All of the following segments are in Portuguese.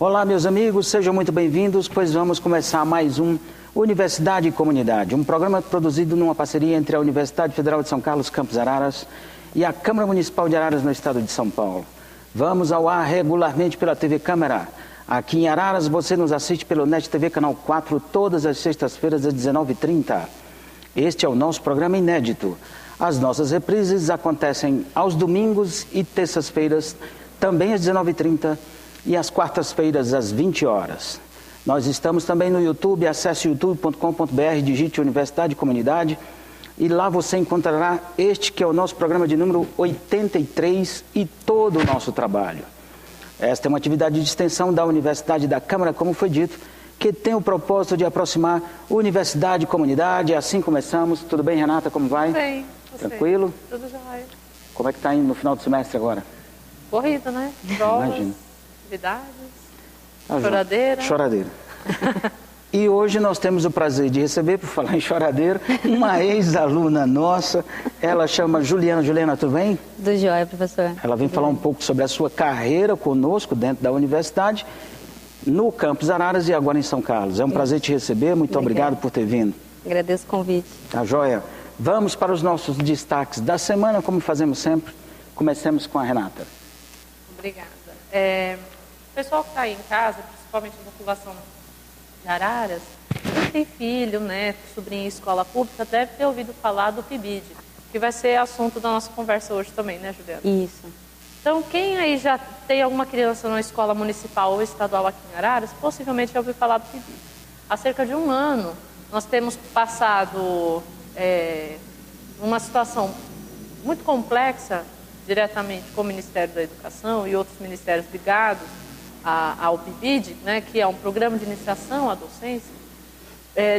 Olá, meus amigos, sejam muito bem-vindos, pois vamos começar mais um Universidade e Comunidade, um programa produzido numa parceria entre a Universidade Federal de São Carlos, Campos Araras, e a Câmara Municipal de Araras, no estado de São Paulo. Vamos ao ar regularmente pela TV Câmara. Aqui em Araras, você nos assiste pelo NET TV Canal 4, todas as sextas-feiras às 19h30. Este é o nosso programa inédito. As nossas reprises acontecem aos domingos e terças-feiras, também às 19h30, e às quartas-feiras, às 20 horas. Nós estamos também no YouTube, acesse youtube.com.br, digite Universidade e Comunidade, e lá você encontrará este que é o nosso programa de número 83 e todo o nosso trabalho. Esta é uma atividade de extensão da Universidade da Câmara, como foi dito, que tem o propósito de aproximar Universidade e Comunidade. Assim começamos. Tudo bem, Renata? Como vai? Bem, tranquilo? Tudo jóia. Como é que está indo no final do semestre agora? Corrida, né? Provas, atividades, choradeira. Choradeira. E hoje nós temos o prazer de receber, por falar em choradeira, uma ex-aluna nossa. Ela chama Juliana. Juliana, tudo bem? Tudo jóia, professor. Ela vem falar um pouco sobre a sua carreira conosco dentro da universidade, no Campus Araras e agora em São Carlos. É um prazer te receber, muito obrigado por ter vindo. Agradeço o convite. Tá joia? Vamos para os nossos destaques da semana, como fazemos sempre. Comecemos com a Renata. Obrigada. O pessoal que está aí em casa, principalmente a população de Araras, quem tem filho, neto, sobrinho em escola pública, deve ter ouvido falar do PIBID, que vai ser assunto da nossa conversa hoje também, né, Juliana? Isso. Então, quem aí já tem alguma criança numa escola municipal ou estadual aqui em Araras, possivelmente já ouviu falar do PIBID. Há cerca de um ano, nós temos passado uma situação muito complexa, diretamente com o Ministério da Educação e outros ministérios ligados ao PIBID, né, que é um programa de iniciação à docência,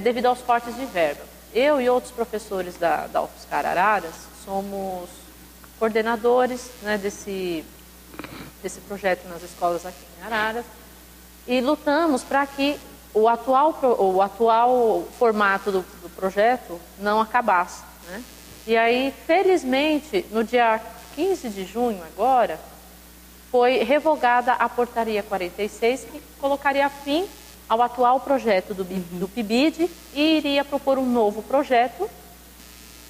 devido aos cortes de verba. Eu e outros professores da UFSCar Araras somos coordenadores, né, desse projeto nas escolas aqui em Araras e lutamos para que o atual formato do projeto não acabasse, né? E aí, felizmente, no dia 15 de junho agora, foi revogada a portaria 46, que colocaria fim ao atual projeto do PIBID e iria propor um novo projeto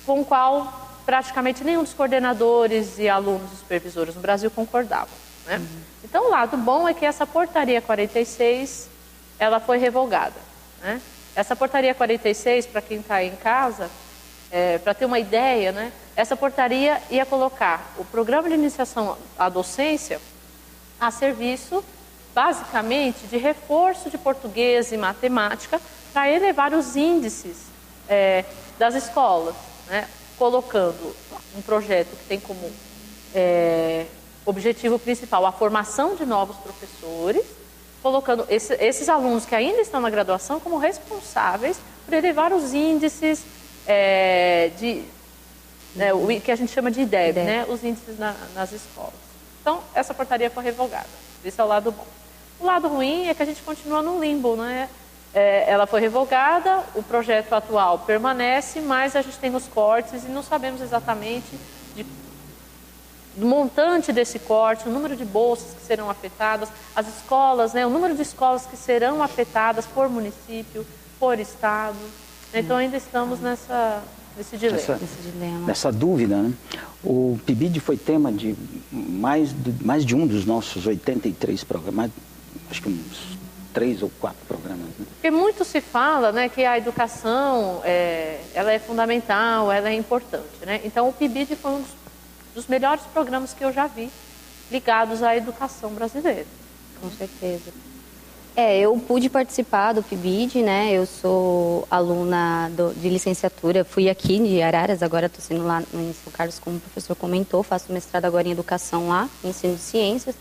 com o qual praticamente nenhum dos coordenadores e alunos e supervisores no Brasil concordavam, né? Então, o lado bom é que essa portaria 46, ela foi revogada, né? Essa portaria 46, para quem está aí em casa, para ter uma ideia, né? Essa portaria ia colocar o programa de iniciação à docência a serviço, basicamente, de reforço de português e matemática para elevar os índices das escolas, né? Colocando um projeto que tem como objetivo principal a formação de novos professores, colocando esses alunos que ainda estão na graduação como responsáveis por elevar os índices o que a gente chama de IDEB, né? Os índices nas escolas. Então, essa portaria foi revogada. Esse é o lado bom. O lado ruim é que a gente continua no limbo, né? Ela foi revogada, o projeto atual permanece, mas a gente tem os cortes e não sabemos exatamente do montante desse corte, o número de bolsas que serão afetadas, as escolas, né? O número de escolas que serão afetadas por município, por estado. Então, ainda estamos nesse dilema. Nessa dúvida, né? O PIBID foi tema de mais de um dos nossos 83 programas, acho que uns 3 ou 4 programas. Né? Porque muito se fala, né, que a educação ela é fundamental, ela é importante, né? Então, o PIBID foi um dos melhores programas que eu já vi ligados à educação brasileira. Com certeza. Eu pude participar do PIBID, né? Eu sou aluna de licenciatura, fui aqui de Araras, agora estou sendo lá em São Carlos, como o professor comentou, faço mestrado agora em educação lá, em ensino de ciências.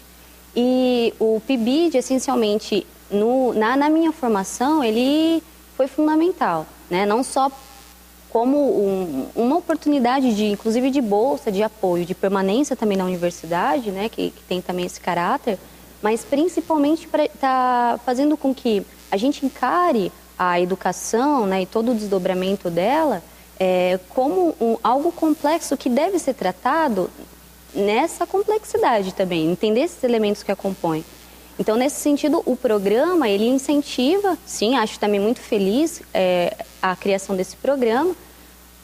E o PIBID, essencialmente, na minha formação, ele foi fundamental, né? Não só como uma oportunidade inclusive de bolsa, de apoio, de permanência também na universidade, né? Que tem também esse caráter, mas principalmente para estar fazendo com que a gente encare a educação, né, e todo o desdobramento dela como algo complexo que deve ser tratado nessa complexidade também, entender esses elementos que a compõem. Então, nesse sentido, o programa, ele incentiva, sim, acho também muito feliz a criação desse programa.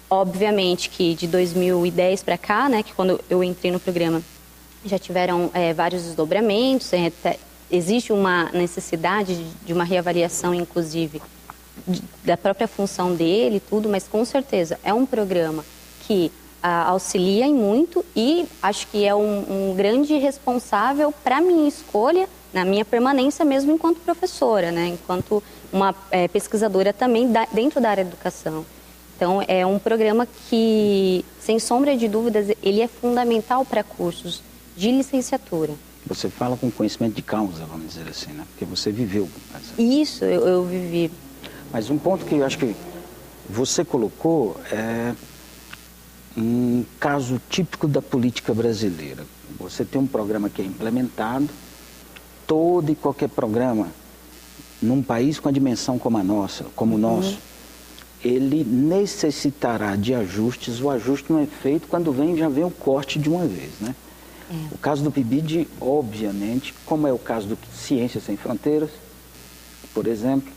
Obviamente que de 2010 para cá, né, que quando eu entrei no programa, já tiveram vários desdobramentos, existe uma necessidade de uma reavaliação, inclusive, da própria função dele e tudo, mas com certeza é um programa que auxilia em muito e acho que é um grande responsável para a minha escolha, na minha permanência mesmo enquanto professora, né? Enquanto uma pesquisadora também dentro da área da educação. Então, é um programa que, sem sombra de dúvidas, ele é fundamental para cursos de licenciatura. Você fala com conhecimento de causa, vamos dizer assim, né? Porque você viveu. Isso, eu vivi. Mas um ponto que eu acho que você colocou é um caso típico da política brasileira. Você tem um programa que é implementado, todo e qualquer programa, num país com a dimensão como a nossa, como o nosso, ele necessitará de ajustes. O ajuste não é feito quando já vem o corte de uma vez, né? O caso do PIBID, obviamente, como é o caso do Ciências Sem Fronteiras, por exemplo,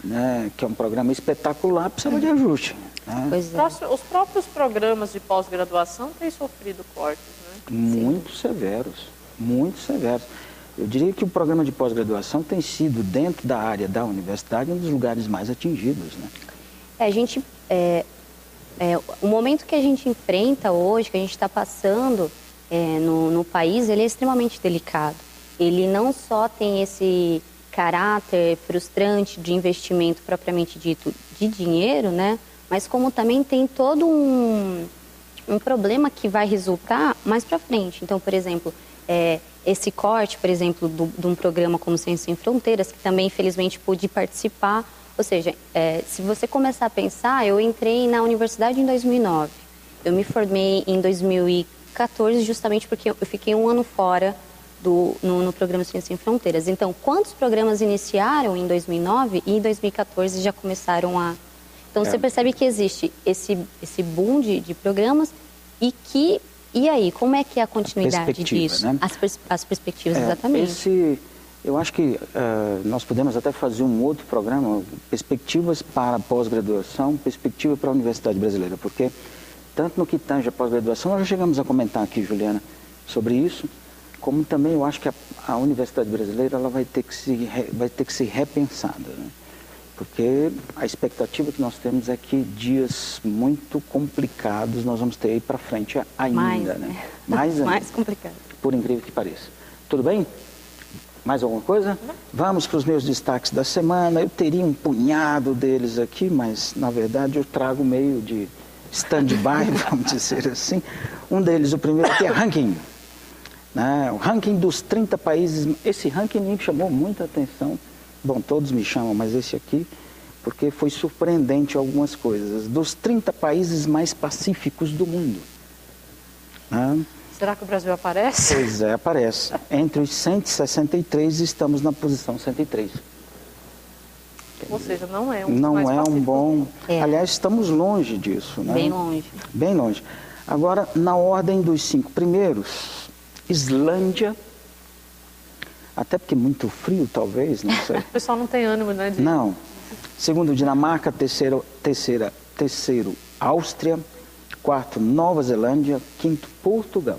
né, que é um programa espetacular, precisa de ajuste. Né? Pois é. Os próprios programas de pós-graduação têm sofrido cortes, né? Muito severos, muito severos. Eu diria que o programa de pós-graduação tem sido, dentro da área da universidade, um dos lugares mais atingidos, né? O momento que a gente enfrenta hoje, que a gente está passando no país, ele é extremamente delicado. Ele não só tem esse caráter frustrante de investimento propriamente dito de dinheiro, né? Mas como também tem todo um problema que vai resultar mais para frente. Então, por exemplo, esse corte, por exemplo, de um programa como Ciências Sem Fronteiras, que também, infelizmente, pude participar. Ou seja, se você começar a pensar, eu entrei na universidade em 2009. Eu me formei em 2014 justamente porque eu fiquei um ano fora no programa Ciências Sem Fronteiras. Então, quantos programas iniciaram em 2009 e em 2014 já começaram a... Então, você percebe que existe esse boom de programas e aí, como é que é a continuidade disso? Né? As perspectivas, exatamente. Eu acho que nós podemos até fazer um outro programa, perspectivas para a perspectiva para a Universidade Brasileira, porque tanto no que tange a pós-graduação, nós já chegamos a comentar aqui, Juliana, sobre isso, como também eu acho que a Universidade Brasileira ela vai ter que ser repensada, né? Porque a expectativa que nós temos é que dias muito complicados nós vamos ter aí para frente ainda, né? Mais complicado. Por incrível que pareça. Tudo bem? Mais alguma coisa? Vamos para os meus destaques da semana. Eu teria um punhado deles aqui, mas na verdade eu trago meio de stand-by, vamos dizer assim. Um deles, o primeiro aqui é ranking. Né? O ranking dos 30 países. Esse ranking me chamou muita atenção. Bom, todos me chamam, mas esse aqui, porque foi surpreendente algumas coisas. Dos 30 países mais pacíficos do mundo. Né? Será que o Brasil aparece? Pois é, aparece. Entre os 163, estamos na posição 103. Ou seja, não é um Não mais é um bom... É. Aliás, estamos longe disso. Né? Bem longe. Bem longe. Agora, na ordem dos 5 primeiros, Islândia, até porque muito frio, talvez, não sei. O pessoal não tem ânimo, né? Não. Segundo, Dinamarca. Terceiro, Áustria. Quarto, Nova Zelândia. Quinto, Portugal.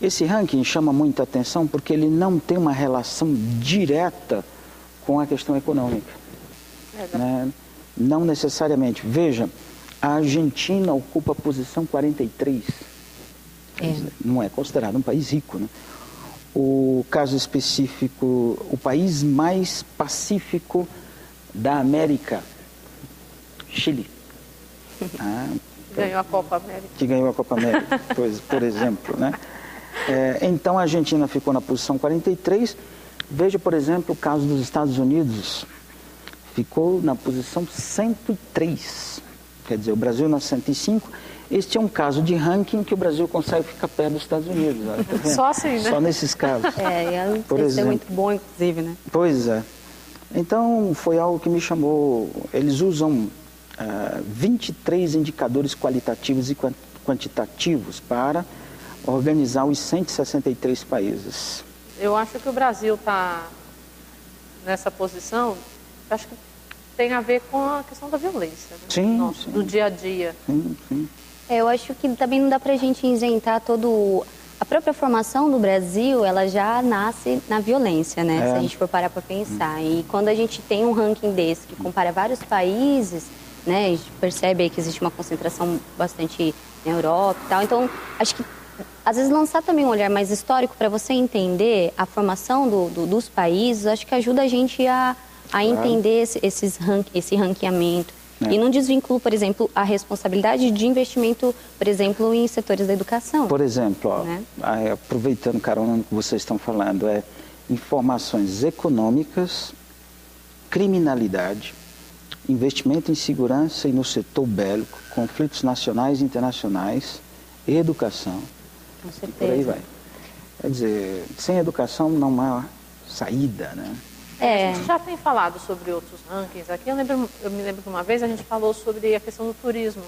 Esse ranking chama muita atenção porque ele não tem uma relação direta com a questão econômica. Né? Não necessariamente. Veja, a Argentina ocupa a posição 43. Não é considerado um país rico, né? O caso específico, o país mais pacífico da América, Chile. Ganhou a Copa América. Que ganhou a Copa América, por exemplo, né? Então a Argentina ficou na posição 43. Veja, por exemplo, o caso dos Estados Unidos. Ficou na posição 103. Quer dizer, o Brasil na 105. Este é um caso de ranking que o Brasil consegue ficar perto dos Estados Unidos. Olha, tá vendo? Só assim, né? Só nesses casos. Por exemplo. É muito bom, inclusive, né? Pois é. Então, foi algo que me chamou... Eles usam 23 indicadores qualitativos e quantitativos para organizar os 163 países. Eu acho que o Brasil está nessa posição, acho que tem a ver com a questão da violência, né? Sim, sim. Do dia a dia. Sim, sim. Eu acho que também não dá pra gente isentar todo... A própria formação do Brasil, ela já nasce na violência, né? Se a gente for parar pra pensar. E quando a gente tem um ranking desse que compara vários países, né? A gente percebe aí que existe uma concentração bastante na Europa e tal. Então, acho que às vezes lançar também um olhar mais histórico para você entender a formação dos países, acho que ajuda a gente a entender esse ranqueamento. E não desvinculo, por exemplo, a responsabilidade de investimento, por exemplo, em setores da educação. Por exemplo, ó, né? aproveitando carona no que vocês estão falando, informações econômicas, criminalidade, investimento em segurança e no setor bélico, conflitos nacionais e internacionais, educação. Com certeza. E por aí vai. Quer dizer, sem educação não há saída, né? A gente já tem falado sobre outros rankings aqui. Eu me lembro que uma vez a gente falou sobre a questão do turismo.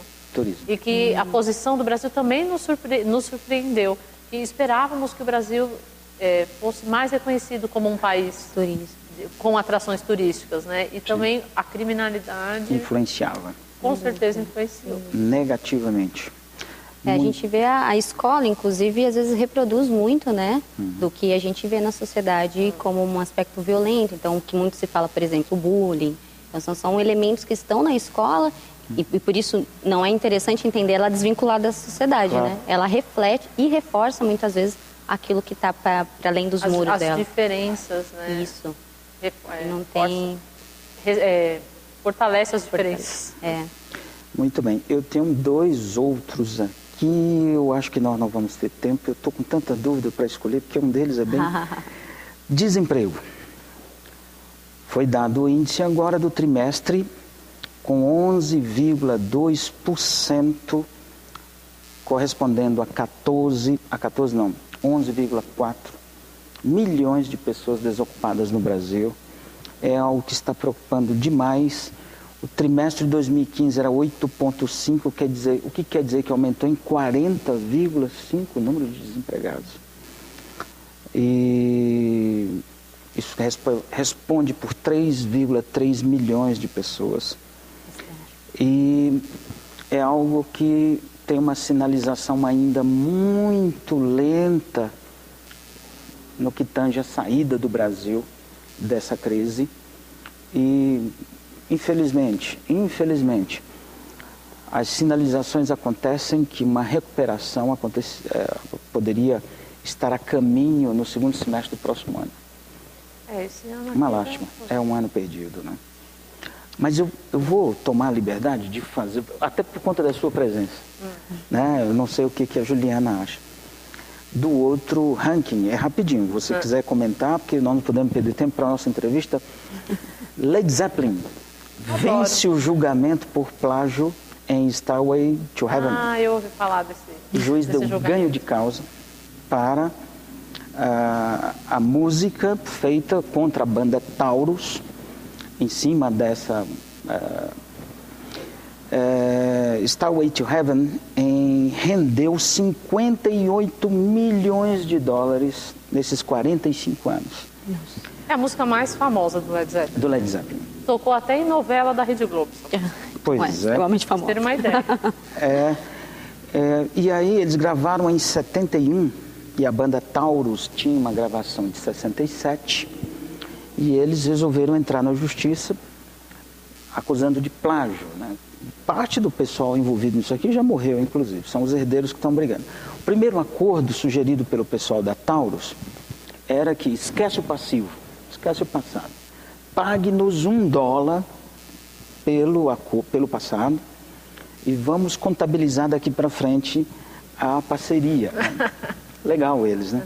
E que a posição do Brasil também nos surpreendeu. E esperávamos que o Brasil fosse mais reconhecido como um país com atrações turísticas, né? E também a criminalidade... Influenciava. Com certeza influenciou. Negativamente. A gente vê a escola, inclusive, às vezes reproduz muito, né, do que a gente vê na sociedade como um aspecto violento. Então, o que muito se fala, por exemplo, bullying. Então, são elementos que estão na escola e por isso não é interessante entender ela desvinculada da sociedade, né? Ela reflete e reforça muitas vezes aquilo que está para além dos muros dela. As diferenças, né? Isso. Não tem... fortalece as diferenças. Muito bem. Eu tenho dois outros aqui. Eu acho que nós não vamos ter tempo. Eu estou com tanta dúvida para escolher, porque um deles é bem... Desemprego. Foi dado o índice agora do trimestre com 11,2%, correspondendo a 11,4 milhões de pessoas desocupadas no Brasil. É algo que está preocupando demais. O trimestre de 2015 era 8,5, o que quer dizer que aumentou em 40,5 o número de desempregados. E isso responde por 3,3 milhões de pessoas. E é algo que tem uma sinalização ainda muito lenta no que tange a saída do Brasil dessa crise. E infelizmente, as sinalizações acontecem que uma recuperação poderia estar a caminho no segundo semestre do próximo ano. Esse ano uma lástima, é um ano perdido, né? Mas eu vou tomar a liberdade de fazer, até por conta da sua presença, né? Eu não sei o que a Juliana acha. Do outro ranking, é rapidinho, se você quiser comentar, porque nós não podemos perder tempo para a nossa entrevista. Led Zeppelin vence o julgamento por plágio em Stairway to Heaven. Eu ouvi falar desse. O juiz deu ganho de causa para a música feita contra a banda Taurus, em cima dessa Stairway to Heaven, rendeu 58 milhões de dólares nesses 45 anos. É a música mais famosa do Led Zeppelin. Do Led Zeppelin. Tocou até em novela da Rede Globo. Pois é. Igualmente famosa. Pra ter uma ideia. E aí eles gravaram em 71, e a banda Taurus tinha uma gravação de 67, e eles resolveram entrar na justiça acusando de plágio, né? Parte do pessoal envolvido nisso aqui já morreu, inclusive, são os herdeiros que estão brigando. O primeiro acordo sugerido pelo pessoal da Taurus era que esquece o passivo, esquece o passado, pague-nos $1 pelo passado e vamos contabilizar daqui para frente a parceria. Legal eles, né?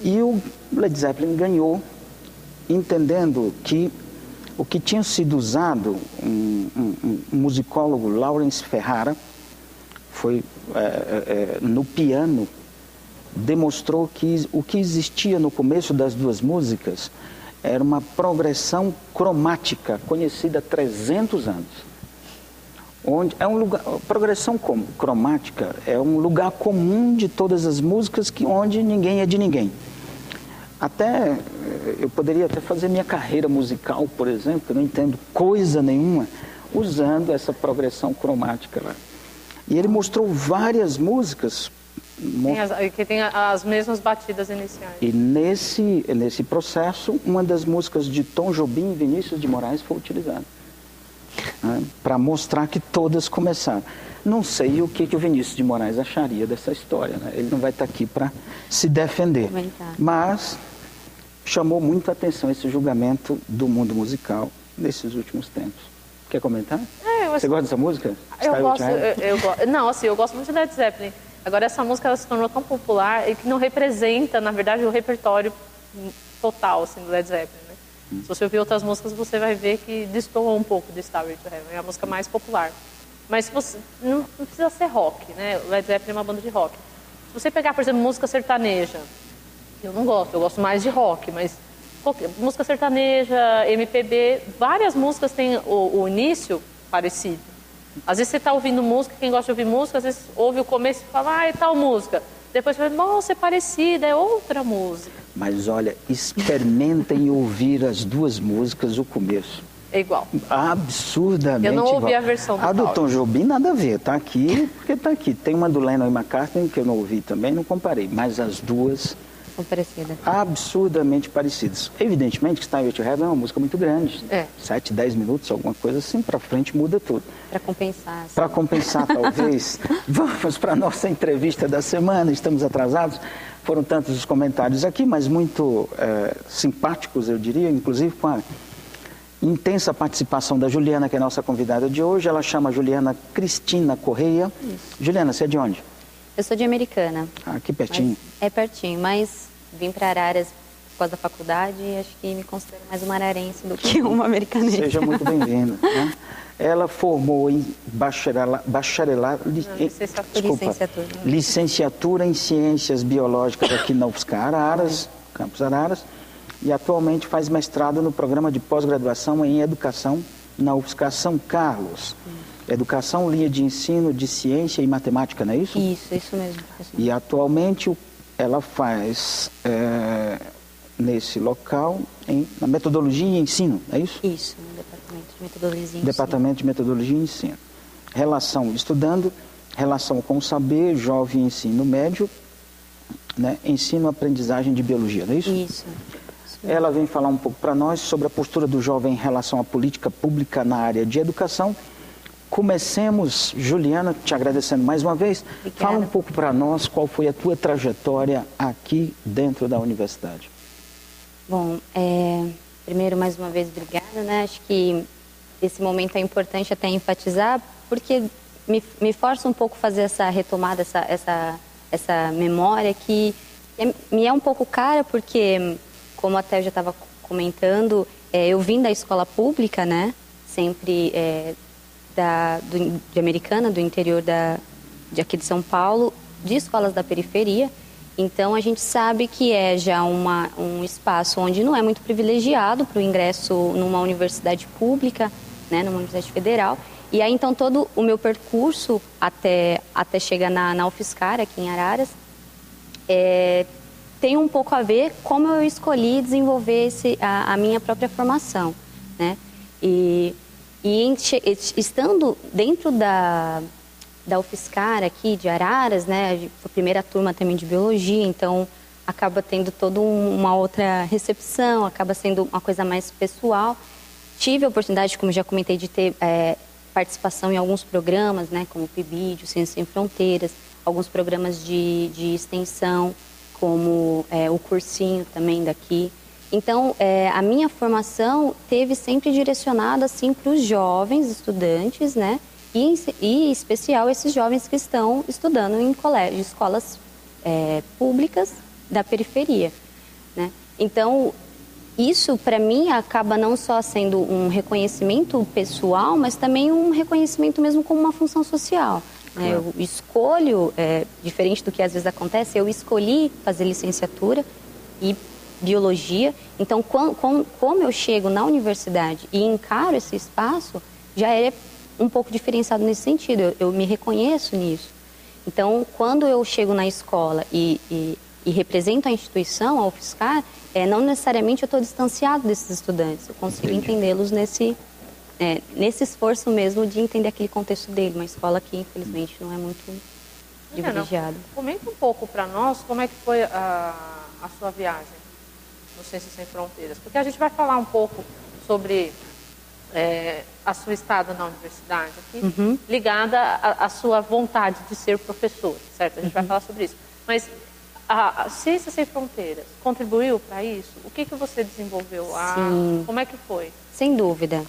E o Led Zeppelin ganhou, entendendo que o que tinha sido usado, um musicólogo, Lawrence Ferrara, foi no piano, demonstrou que o que existia no começo das duas músicas era uma progressão cromática, conhecida há 300 anos. Onde é um lugar, progressão cromática é um lugar comum de todas as músicas onde ninguém é de ninguém. Até, eu poderia até fazer minha carreira musical, por exemplo, que eu não entendo coisa nenhuma, usando essa progressão cromática lá. E ele mostrou várias músicas. Que tem as mesmas batidas iniciais. E nesse processo, uma das músicas de Tom Jobim e Vinícius de Moraes foi utilizada. Né, para mostrar que todas começaram. Não sei o que o Vinícius de Moraes acharia dessa história, né? Ele não vai estar aqui para se defender. Mas chamou muito a atenção esse julgamento do mundo musical nesses últimos tempos. Quer comentar? Você gosta dessa música? Eu gosto. Não, assim, eu gosto muito de Led Zeppelin. Agora, essa música ela se tornou tão popular e que não representa, na verdade, o repertório total assim, do Led Zeppelin. Né? Se você ouvir outras músicas, você vai ver que destoa um pouco do Stairway to Heaven. É a música mais popular. Mas você, não precisa ser rock, né? O Led Zeppelin é uma banda de rock. Se você pegar, por exemplo, música sertaneja, eu não gosto, eu gosto mais de rock, mas música sertaneja, MPB, várias músicas têm o início parecido. Às vezes você está ouvindo música, quem gosta de ouvir música, às vezes ouve o começo e fala, é tal música. Depois você fala, nossa, é parecida, é outra música. Mas olha, experimentem ouvir as duas músicas, o começo. É igual. Absurdamente igual. Eu não ouvi igual. a versão do A do Tom Jobim nada a ver, tá aqui porque tá aqui. Tem uma do Lennon e McCartney que eu não ouvi também, não comparei, mas as duas são parecidas. Absurdamente parecidas. Evidentemente que Stairway to Heaven é uma música muito grande, 7, 10 minutos, alguma coisa assim, para frente muda tudo. Para compensar. Para compensar, talvez. Vamos para a nossa entrevista da semana, estamos atrasados. Foram tantos os comentários aqui, mas muito simpáticos, eu diria, inclusive com a intensa participação da Juliana, que é a nossa convidada de hoje. Ela chama Juliana Cristina Correia. Isso. Juliana, você é de onde? Eu sou de Americana. Aqui pertinho. É pertinho, mas vim para Araras por causa da faculdade e acho que me considero mais uma ararense do que uma americanense. Seja muito bem-vinda. Né? Ela formou em licenciatura em Ciências Biológicas aqui na UFSCar Araras, Campus Araras, e atualmente faz mestrado no programa de pós-graduação em Educação na UFSCar São Carlos. Educação, linha de ensino de ciência e matemática, não é isso? Isso mesmo, professor. E atualmente ela faz nesse local na metodologia e ensino, é isso? Isso, no departamento de metodologia e ensino. Departamento de metodologia e ensino. Estudando, relação com o saber, jovem ensino médio, né? Ensino-aprendizagem de biologia, não é isso? Isso. Ela vem falar um pouco para nós sobre a postura do jovem em relação à política pública na área de educação. Comecemos, Juliana, te agradecendo mais uma vez. Obrigada. Fala um pouco para nós qual foi a tua trajetória aqui dentro da universidade. Bom, primeiro, mais uma vez, obrigada, né? Acho que esse momento é importante até enfatizar, porque me força um pouco fazer essa retomada, essa memória que me é um pouco cara, porque, como até eu já estava comentando, eu vim da escola pública, né? Sempre de Americana, do interior de aqui de São Paulo, de escolas da periferia. Então, a gente sabe que é já um espaço onde não é muito privilegiado para o ingresso numa universidade pública, né, numa universidade federal. E aí, então, todo o meu percurso até chegar na UFSCar, aqui em Araras, tem um pouco a ver como eu escolhi desenvolver a minha própria formação, né? E estando dentro da UFSCar aqui de Araras, né, a primeira turma também de biologia, então acaba tendo toda uma outra recepção, acaba sendo uma coisa mais pessoal. Tive a oportunidade, como já comentei, de ter participação em alguns programas, né, como o PIBID, o Ciência Sem Fronteiras, alguns programas de extensão, como o cursinho também daqui. Então, a minha formação teve sempre direcionada assim, para os jovens estudantes, né? E em especial esses jovens que estão estudando em colégios, escolas públicas da periferia, né? Então, isso para mim acaba não só sendo um reconhecimento pessoal, mas também um reconhecimento mesmo como uma função social. Claro. Né? Eu escolho, diferente do que às vezes acontece, eu escolhi fazer licenciatura e biologia. Então, como eu chego na universidade e encaro esse espaço, já é um pouco diferenciado nesse sentido. Eu me reconheço nisso. Então, quando eu chego na escola e e represento a instituição, a UFSCar, não necessariamente eu estou distanciado desses estudantes. Eu consigo entendê-los nesse esforço mesmo de entender aquele contexto dele. Uma escola que, infelizmente, não é muito privilegiada. Comenta um pouco para nós como é que foi a sua viagem no Ciências Sem Fronteiras. Porque a gente vai falar um pouco sobre a sua estada na universidade aqui, ligada à sua vontade de ser professor, certo? A gente vai falar sobre isso. Mas a Ciências Sem Fronteiras contribuiu para isso? O que você desenvolveu lá? Sim. Como é que foi? Sem dúvida,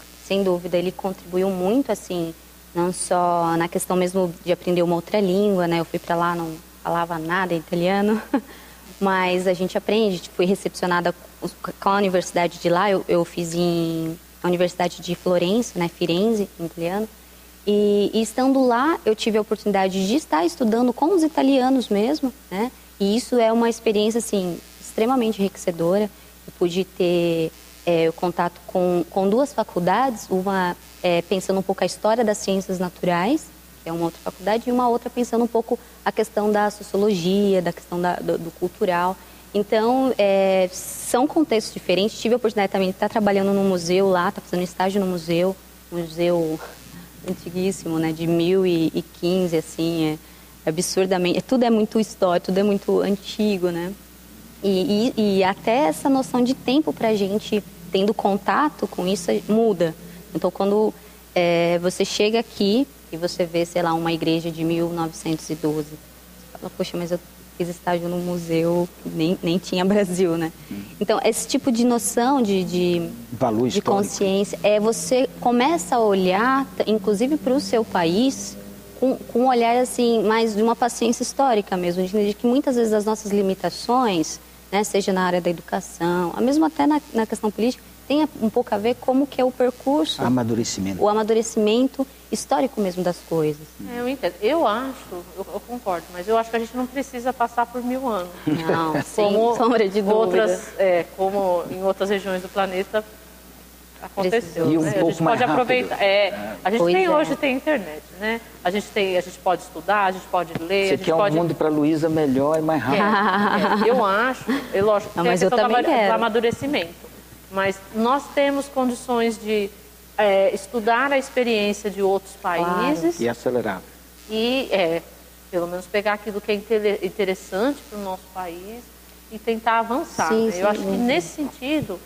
ele contribuiu muito, assim, não só na questão mesmo de aprender uma outra língua, né? Eu fui para lá, não falava nada italiano, mas a gente aprende. Fui recepcionada com a universidade de lá, eu fiz na Universidade de Florença, né? Firenze, em italiano. E estando lá, eu tive a oportunidade de estar estudando com os italianos mesmo, né? E isso é uma experiência, assim, extremamente enriquecedora. Eu pude ter contato com duas faculdades, uma pensando um pouco a história das ciências naturais, que é uma outra faculdade, e uma outra pensando um pouco a questão da sociologia, da questão do cultural. Então, são contextos diferentes. Tive a oportunidade também de estar trabalhando no museu lá, estar fazendo estágio no museu antiguíssimo, né, de 1015, assim, absurdamente, tudo é muito histórico, tudo é muito antigo, né, e até essa noção de tempo pra gente, tendo contato com isso, muda. Então, quando você chega aqui e você vê, sei lá, uma igreja de 1912, você fala, poxa, mas eu fiz estágio no museu, nem tinha Brasil, né? Então, esse tipo de noção de valor de histórico. consciência, você começa a olhar, inclusive para o seu país, com um olhar, assim, mais de uma paciência histórica mesmo, de entender que muitas vezes as nossas limitações, né, seja na área da educação, mesmo até na questão política, tem um pouco a ver como que é o percurso, Amadurecimento. o amadurecimento histórico mesmo das coisas. Eu entendo. Eu concordo, mas eu acho que a gente não precisa passar por 1000 anos. Não, sem sombra de dúvida. Como em outras regiões do planeta aconteceu. E um né? pouco a gente mais pode rápido. aproveitar. A gente hoje tem internet, né? A gente pode estudar, a gente pode ler. Você a gente quer pode... um mundo para a Luísa melhor e mais rápido. Eu acho, lógico, Não, tem a mas eu questão também do quero. amadurecimento. Mas nós temos condições de estudar a experiência de outros países. E acelerar. E, pelo menos, pegar aquilo que é interessante para o nosso país e tentar avançar. Sim, né? Eu acho que, nesse sentido,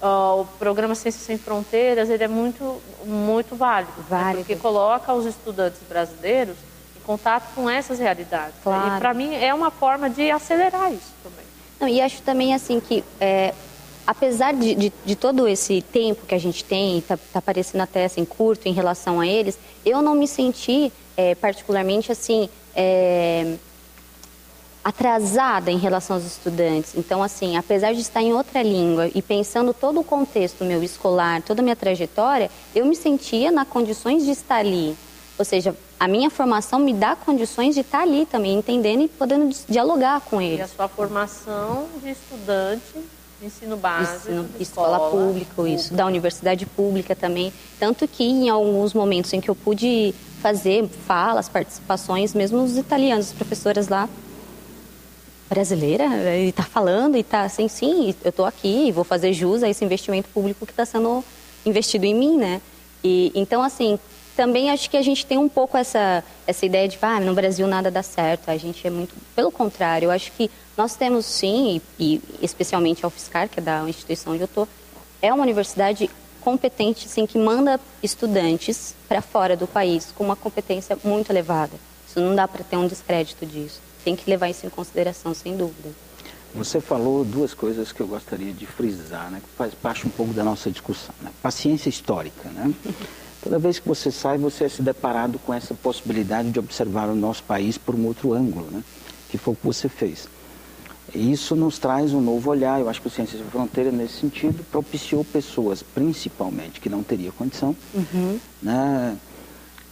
o programa Ciências Sem Fronteiras ele é muito, muito válido. Né? Porque coloca os estudantes brasileiros em contato com essas realidades. Claro. Né? E, para mim, é uma forma de acelerar isso também. Não, e acho também, assim, que... apesar de todo esse tempo que a gente tem, tá parecendo até assim, curto em relação a eles, eu não me senti particularmente assim, atrasada em relação aos estudantes. Então, assim, apesar de estar em outra língua e pensando todo o contexto meu escolar, toda a minha trajetória, eu me sentia nas condições de estar ali. Ou seja, a minha formação me dá condições de estar ali também, entendendo e podendo dialogar com eles. E a sua formação de estudante... Ensino básico, escola pública, isso, da universidade pública também. Tanto que em alguns momentos em que eu pude fazer falas, participações, mesmo os italianos, as professoras lá, brasileira, e tá falando, e tá assim, sim, eu tô aqui, vou fazer jus a esse investimento público que está sendo investido em mim, né? E, então, assim, também acho que a gente tem um pouco essa ideia de, no Brasil nada dá certo, a gente é muito... Pelo contrário, eu acho que nós temos sim, e especialmente a UFSCar, que é da instituição onde eu estou, é uma universidade competente, sim, que manda estudantes para fora do país com uma competência muito elevada. Isso não dá para ter um descrédito disso. Tem que levar isso em consideração, sem dúvida. Você falou duas coisas que eu gostaria de frisar, né, que faz parte um pouco da nossa discussão. Né? Paciência histórica, né? Toda vez que você sai, você é se deparado com essa possibilidade de observar o nosso país por um outro ângulo, né? Que foi o que você fez. E isso nos traz um novo olhar. Eu acho que o Ciências Sem Fronteiras, nesse sentido, propiciou pessoas, principalmente, que não teriam condição. Né?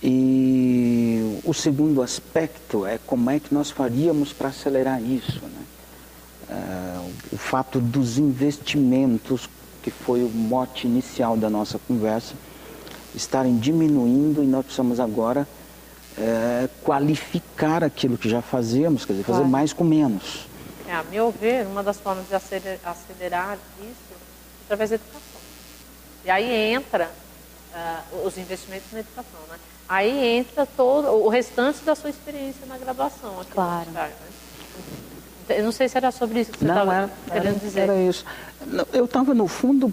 E o segundo aspecto é como é que nós faríamos para acelerar isso. Né? O fato dos investimentos, que foi o mote inicial da nossa conversa, estarem diminuindo e nós precisamos agora qualificar aquilo que já fazemos, quer dizer, fazer mais com menos. A meu ver, uma das formas de acelerar isso é através da educação. E aí entra os investimentos na educação, né? Aí entra todo o restante da sua experiência na graduação. Aqui Claro. né? Eu não sei se era sobre isso que você estava querendo dizer. Era isso. Eu estava, no fundo,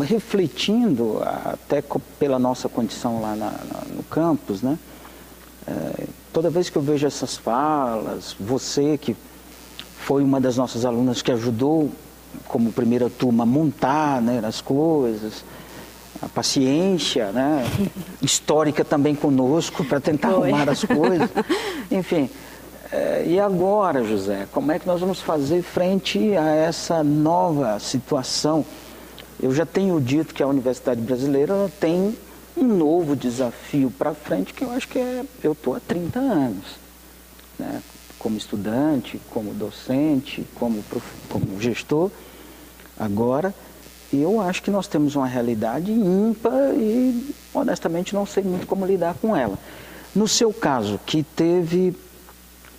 refletindo, até pela nossa condição lá no campus, né? Toda vez que eu vejo essas falas, você que foi uma das nossas alunas que ajudou, como primeira turma, a montar, né, as coisas, a paciência, né, histórica também conosco para tentar arrumar as coisas. Enfim, e agora, José, como é que nós vamos fazer frente a essa nova situação? Eu já tenho dito que a Universidade Brasileira tem um novo desafio para frente, que eu acho que eu estou há 30 anos, né, como estudante, como docente, como gestor. Agora, eu acho que nós temos uma realidade ímpar e, honestamente, não sei muito como lidar com ela. No seu caso, que teve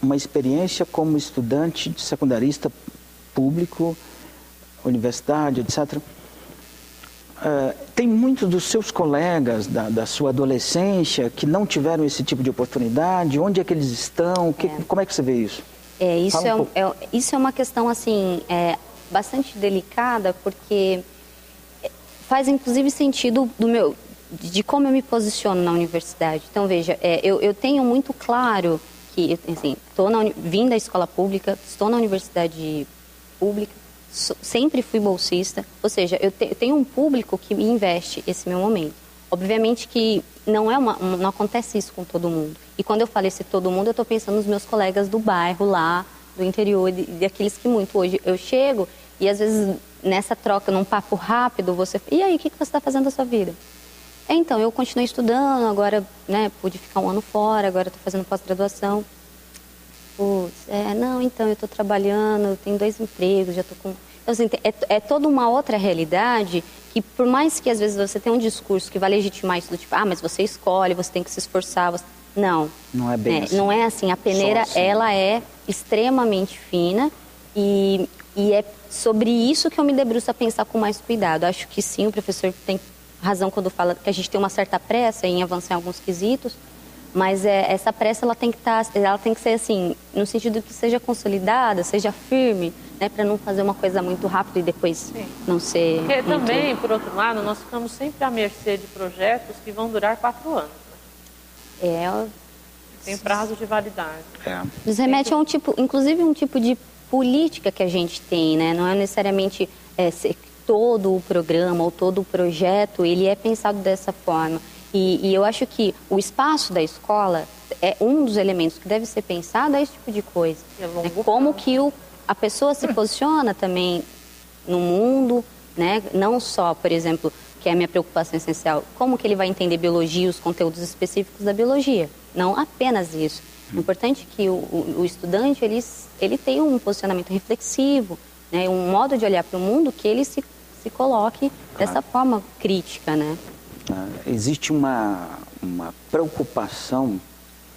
uma experiência como estudante de secundarista público, universidade, etc., tem muitos dos seus colegas da sua adolescência que não tiveram esse tipo de oportunidade? Onde é que eles estão? Como é que você vê isso? Isso é uma questão, assim, bastante delicada, porque faz, inclusive, sentido de como eu me posiciono na universidade. Então, veja, eu tenho muito claro que, assim, vim da escola pública, estou na universidade pública, sempre fui bolsista, ou seja, eu tenho um público que investe esse meu momento. Obviamente que não acontece isso com todo mundo. E quando eu falo esse todo mundo, eu estou pensando nos meus colegas do bairro lá, do interior, daqueles que muito hoje eu chego e às vezes nessa troca, num papo rápido, e aí, o que você está fazendo da sua vida? Então, eu continuei estudando, agora, né, pude ficar um ano fora, agora estou fazendo pós-graduação. Não, então, eu estou trabalhando, eu tenho 2 empregos, já estou com... Então, assim, é toda uma outra realidade que, por mais que às vezes você tenha um discurso que vai legitimar isso do tipo, mas você escolhe, você tem que se esforçar, Não. Não é bem assim. Não é assim. A peneira, assim. Ela é extremamente fina e é sobre isso que eu me debruço a pensar com mais cuidado. Acho que sim, o professor tem razão quando fala que a gente tem uma certa pressa em avançar em alguns quesitos, mas essa pressa ela tem que ser assim, no sentido que seja consolidada, seja firme, né, para não fazer uma coisa muito rápida e depois não ser. Porque também, por outro lado, nós ficamos sempre à mercê de projetos que vão durar 4 anos. Né? Tem prazo de validade. Nos remete a inclusive um tipo de política que a gente tem, né? Não é necessariamente todo o programa ou todo o projeto, ele é pensado dessa forma. E eu acho que o espaço da escola é um dos elementos que deve ser pensado, esse tipo de coisa. Como que a pessoa se posiciona também no mundo, né? Não só, por exemplo, que é a minha preocupação essencial, como que ele vai entender biologia e os conteúdos específicos da biologia. Não apenas isso. É importante que o estudante ele tenha um posicionamento reflexivo, né? Um modo de olhar para o mundo que ele se coloque dessa forma crítica, né? Existe uma preocupação,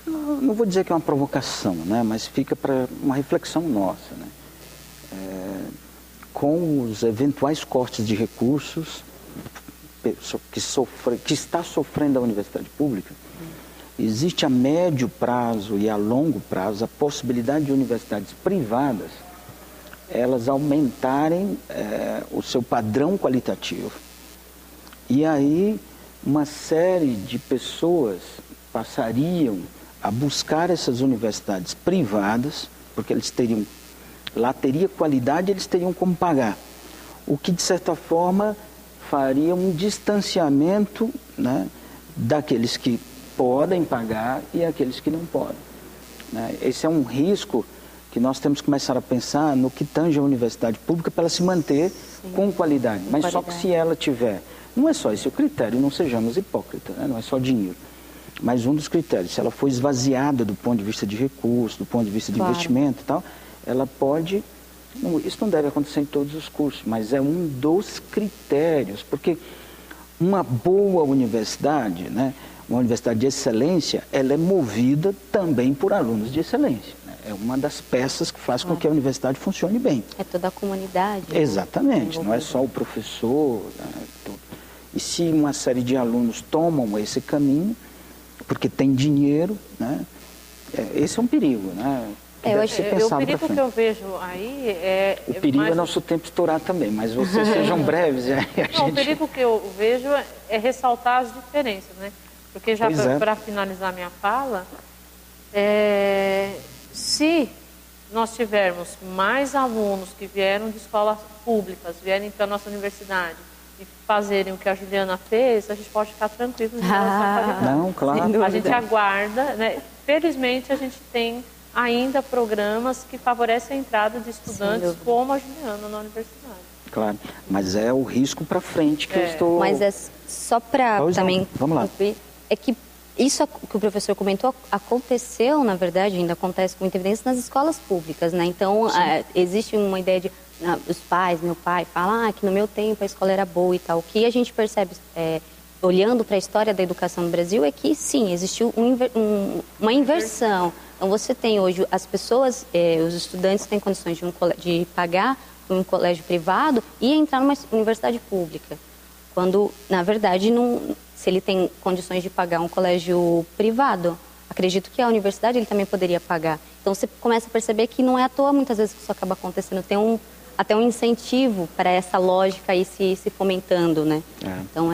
não vou dizer que é uma provocação, né? Mas fica para uma reflexão nossa, né? Com os eventuais cortes de recursos que está sofrendo a universidade pública, existe a médio prazo e a longo prazo a possibilidade de universidades privadas elas aumentarem o seu padrão qualitativo. E aí uma série de pessoas passariam a buscar essas universidades privadas, porque eles lá teria qualidade, eles teriam como pagar. O que, de certa forma, faria um distanciamento, né, daqueles que podem pagar e aqueles que não podem. Né? Esse é um risco que nós temos que começar a pensar no que tange a universidade pública para ela se manter com qualidade. Mas só que se ela tiver... Não é só esse o critério, não sejamos hipócritas, né? Não é só dinheiro. Mas um dos critérios, se ela for esvaziada do ponto de vista de recursos, do ponto de vista de investimento e tal, ela pode... Isso não deve acontecer em todos os cursos, mas é um dos critérios, porque uma boa universidade, né, uma universidade de excelência, ela é movida também por alunos de excelência. Né? É uma das peças que faz com que a universidade funcione bem. É toda a comunidade. Exatamente, não é só o professor, né, tudo. E se uma série de alunos tomam esse caminho, porque tem dinheiro, né, esse é um perigo, né? O perigo que eu vejo aí é... O perigo é nosso tempo estourar também, mas vocês sejam breves. O perigo que eu vejo é ressaltar as diferenças, né? Porque já para finalizar minha fala, se nós tivermos mais alunos que vieram de escolas públicas, vierem para a nossa universidade e fazerem o que a Juliana fez, a gente pode ficar tranquilo em relação à qualidade. Não, claro. A gente aguarda, né? Felizmente a gente tem ainda programas que favorecem a entrada de estudantes como a Juliana na universidade. Claro, mas é o risco para frente que eu estou... Mas é só para também... Vamos lá. É que isso que o professor comentou aconteceu, na verdade, ainda acontece com muita evidência nas escolas públicas, né? Então, existe uma ideia de... os pais, meu pai fala que no meu tempo a escola era boa e tal. O que a gente percebe, olhando para a história da educação no Brasil, é que, sim, existiu uma inversão. Então, você tem hoje, as pessoas, os estudantes têm condições de pagar um colégio privado e entrar numa universidade pública. Quando, na verdade, se ele tem condições de pagar um colégio privado, acredito que a universidade ele também poderia pagar. Então, você começa a perceber que não é à toa, muitas vezes, que isso acaba acontecendo. Tem até um incentivo para essa lógica aí se fomentando, né? Então,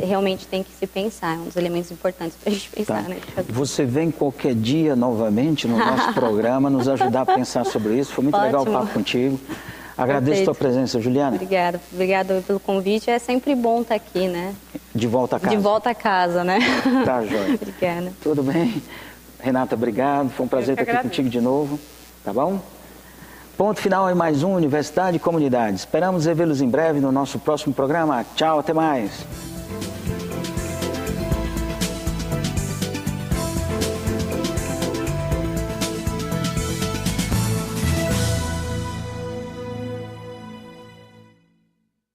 realmente tem que se pensar, é um dos elementos importantes para a gente pensar, né? Você vem qualquer dia novamente no nosso programa nos ajudar a pensar sobre isso. Foi muito legal o papo contigo. Agradeço a tua presença, Juliana. Obrigada pelo convite. É sempre bom estar aqui, né? De volta a casa. De volta a casa, né? Tá, joia. Obrigada. Tudo bem? Renata, obrigado. Foi um prazer estar aqui contigo de novo. Tá bom? Ponto final em mais um Universidade e Comunidade. Esperamos revê-los em breve no nosso próximo programa. Tchau, até mais.